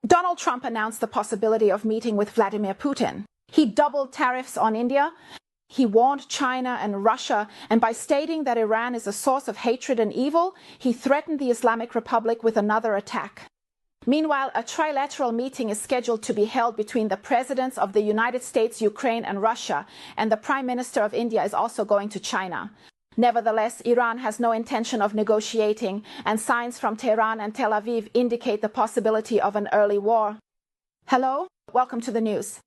Donald Trump announced the possibility of meeting with Vladimir Putin. He doubled tariffs on India. He warned China and Russia, and by stating that Iran is a source of hatred and evil, he threatened the Islamic Republic with another attack. Meanwhile, a trilateral meeting is scheduled to be held between the presidents of the United States, Ukraine, and Russia, and the Prime Minister of India is also going to China. Nevertheless, Iran has no intention of negotiating, and signs from Tehran and Tel Aviv indicate the possibility of an early war. Hello, welcome to the news.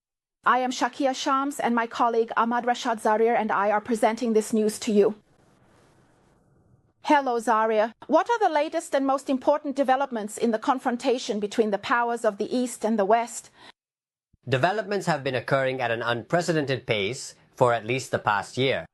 I am Shakia Shams, and my colleague Ahmad Rashad Zarir and I are presenting this news to you. Hello, Zaria. What are the latest and most important developments in the confrontation between the powers of the East and the West? Developments have been occurring at an unprecedented pace for at least the past year.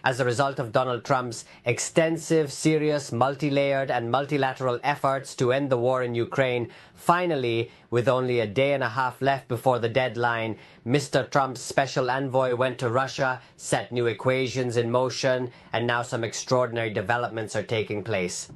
As a result of Donald Trump's extensive, serious, multi-layered and multilateral efforts to end the war in Ukraine, finally, with only a day and a half left before the deadline, Mr. Trump's special envoy went to Russia, set new equations in motion, and now some extraordinary developments are taking place.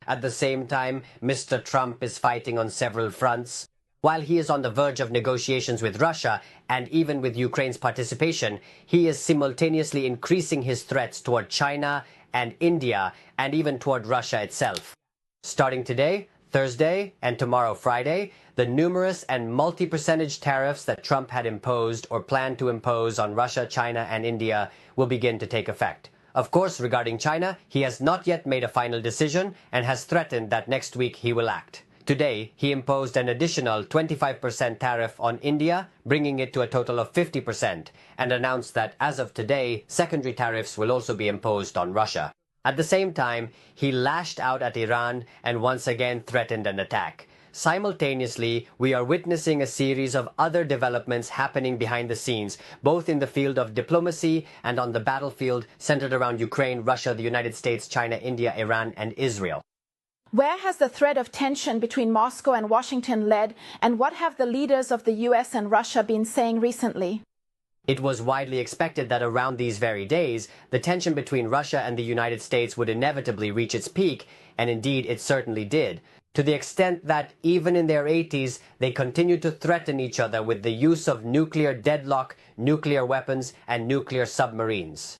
At the same time, Mr. Trump is fighting on several fronts. While he is on the verge of negotiations with Russia, and even with Ukraine's participation, he is simultaneously increasing his threats toward China and India, and even toward Russia itself. Starting today, Thursday, and tomorrow, Friday, the numerous and multi-percentage tariffs that Trump had imposed or planned to impose on Russia, China, and India will begin to take effect. Of course, regarding China, he has not yet made a final decision and has threatened that next week he will act. Today, he imposed an additional 25% tariff on India, bringing it to a total of 50%, and announced that as of today, secondary tariffs will also be imposed on Russia. At the same time, he lashed out at Iran and once again threatened an attack. Simultaneously, we are witnessing a series of other developments happening behind the scenes, both in the field of diplomacy and on the battlefield centered around Ukraine, Russia, the United States, China, India, Iran, and Israel. Where has the thread of tension between Moscow and Washington led, and what have the leaders of the US and Russia been saying recently? It was widely expected that around these very days, the tension between Russia and the United States would inevitably reach its peak, and indeed it certainly did, to the extent that even in their 80s, they continued to threaten each other with the use of nuclear deadlock, nuclear weapons, and nuclear submarines.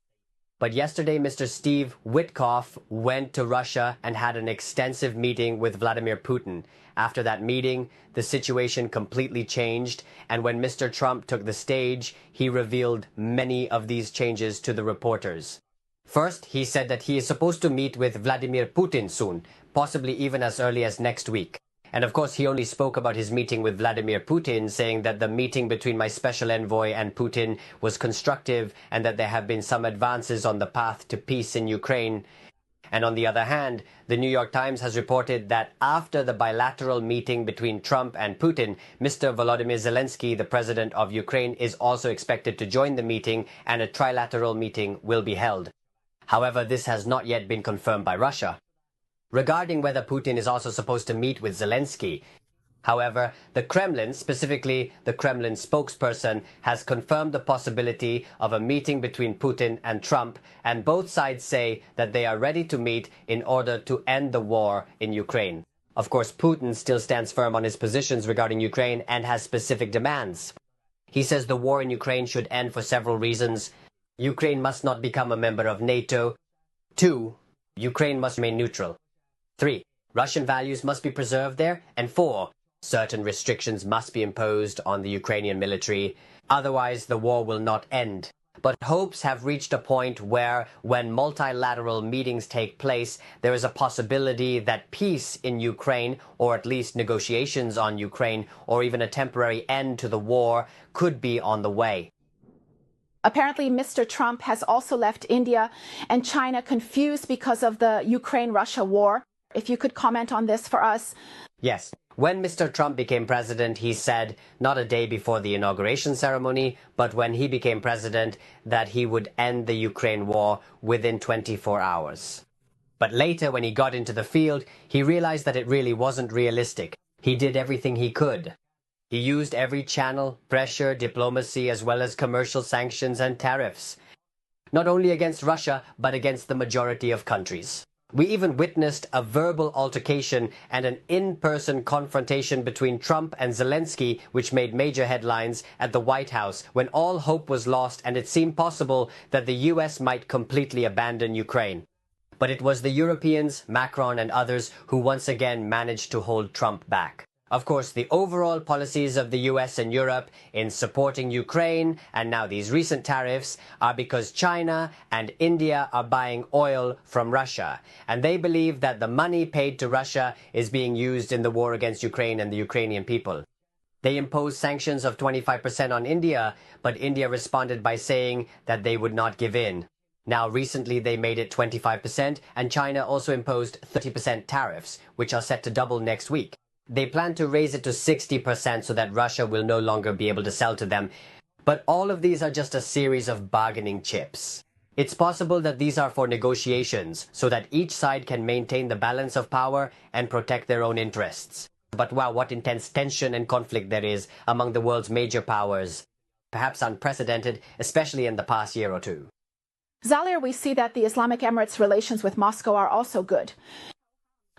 But yesterday, Mr. Steve Witkoff went to Russia and had an extensive meeting with Vladimir Putin. After that meeting, the situation completely changed, and when Mr. Trump took the stage, he revealed many of these changes to the reporters. First, he said that he is supposed to meet with Vladimir Putin soon, possibly even as early as next week. And of course, he only spoke about his meeting with Vladimir Putin, saying that the meeting between my special envoy and Putin was constructive and that there have been some advances on the path to peace in Ukraine. And on the other hand, the New York Times has reported that after the bilateral meeting between Trump and Putin, Mr. Volodymyr Zelensky, the president of Ukraine, is also expected to join the meeting, and a trilateral meeting will be held. However, this has not yet been confirmed by Russia. Regarding whether Putin is also supposed to meet with Zelensky, however, the Kremlin, specifically the Kremlin spokesperson, has confirmed the possibility of a meeting between Putin and Trump, and both sides say that they are ready to meet in order to end the war in Ukraine. Of course, Putin still stands firm on his positions regarding Ukraine and has specific demands. He says the war in Ukraine should end for several reasons. Ukraine must not become a member of NATO. 2. Ukraine must remain neutral. 3. Russian values must be preserved there. And 4. Certain restrictions must be imposed on the Ukrainian military. Otherwise, the war will not end. But hopes have reached a point where, when multilateral meetings take place, there is a possibility that peace in Ukraine, or at least negotiations on Ukraine, or even a temporary end to the war, could be on the way. Apparently, Mr. Trump has also left India and China confused because of the Ukraine-Russia war. If you could comment on this for us. Yes. When Mr. Trump became president, he said, not a day before the inauguration ceremony, but when he became president, that he would end the Ukraine war within 24 hours. But later, when he got into the field, he realized that it really wasn't realistic. He did everything he could. He used every channel, pressure, diplomacy, as well as commercial sanctions and tariffs. Not only against Russia, but against the majority of countries. We even witnessed a verbal altercation and an in-person confrontation between Trump and Zelensky, which made major headlines at the White House when all hope was lost and it seemed possible that the US might completely abandon Ukraine. But it was the Europeans, Macron and others who once again managed to hold Trump back. Of course, the overall policies of the US and Europe in supporting Ukraine and now these recent tariffs are because China and India are buying oil from Russia. And they believe that the money paid to Russia is being used in the war against Ukraine and the Ukrainian people. They imposed sanctions of 25% on India, but India responded by saying that they would not give in. Now, recently they made it 25%, and China also imposed 30% tariffs, which are set to double next week. They plan to raise it to 60% so that Russia will no longer be able to sell to them. But all of these are just a series of bargaining chips. It's possible that these are for negotiations, so that each side can maintain the balance of power and protect their own interests. But wow, what intense tension and conflict there is among the world's major powers. Perhaps unprecedented, especially in the past year or two. Zalir, we see that the Islamic Emirates' relations with Moscow are also good.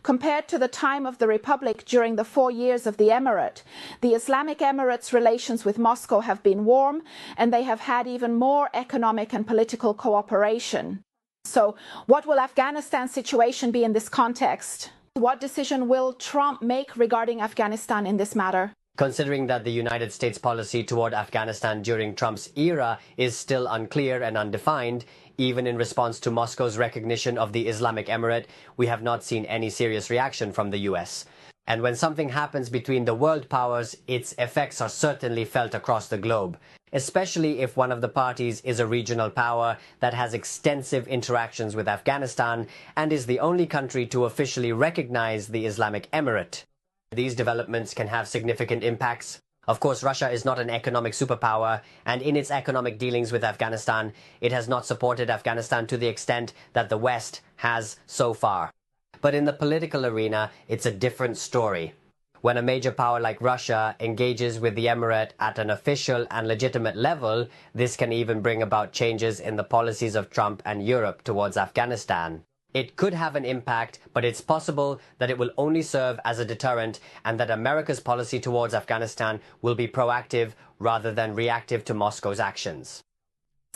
Compared to the time of the Republic during the 4 years of the Emirate, the Islamic Emirates' relations with Moscow have been warm, and they have had even more economic and political cooperation. So, what will Afghanistan's situation be in this context? What decision will Trump make regarding Afghanistan in this matter? Considering that the United States policy toward Afghanistan during Trump's era is still unclear and undefined, even in response to Moscow's recognition of the Islamic Emirate, we have not seen any serious reaction from the US. And when something happens between the world powers, its effects are certainly felt across the globe, especially if one of the parties is a regional power that has extensive interactions with Afghanistan and is the only country to officially recognize the Islamic Emirate. These developments can have significant impacts. Of course, Russia is not an economic superpower, and in its economic dealings with Afghanistan, it has not supported Afghanistan to the extent that the West has so far. But in the political arena, it's a different story. When a major power like Russia engages with the Emirate at an official and legitimate level, this can even bring about changes in the policies of Trump and Europe towards Afghanistan. It could have an impact, but it's possible that it will only serve as a deterrent and that America's policy towards Afghanistan will be proactive rather than reactive to Moscow's actions.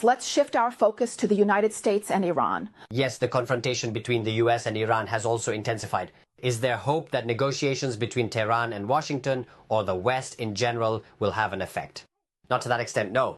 Let's shift our focus to the United States and Iran. Yes, the confrontation between the US and Iran has also intensified. Is there hope that negotiations between Tehran and Washington, or the West in general, will have an effect? Not to that extent, no.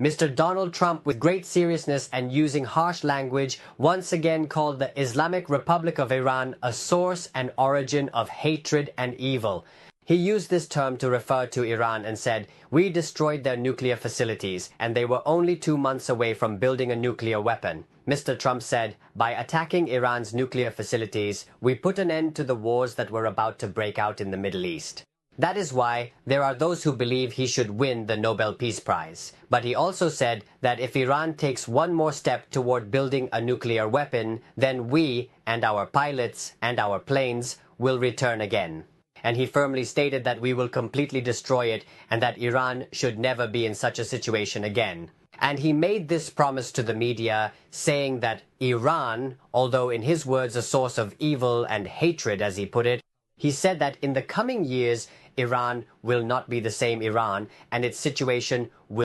Mr. Donald Trump, with great seriousness and using harsh language, once again called the Islamic Republic of Iran a source and origin of hatred and evil. He used this term to refer to Iran and said, "We destroyed their nuclear facilities, and they were only 2 months away from building a nuclear weapon." Mr. Trump said, "By attacking Iran's nuclear facilities, we put an end to the wars that were about to break out in the Middle East." That is why there are those who believe he should win the Nobel Peace Prize. But he also said that if Iran takes one more step toward building a nuclear weapon, then we and our pilots and our planes will return again. And he firmly stated that we will completely destroy it and that Iran should never be in such a situation again. And he made this promise to the media, saying that Iran, although in his words a source of evil and hatred as he put it, he said that in the coming years Iran will not be the same Iran and its situation will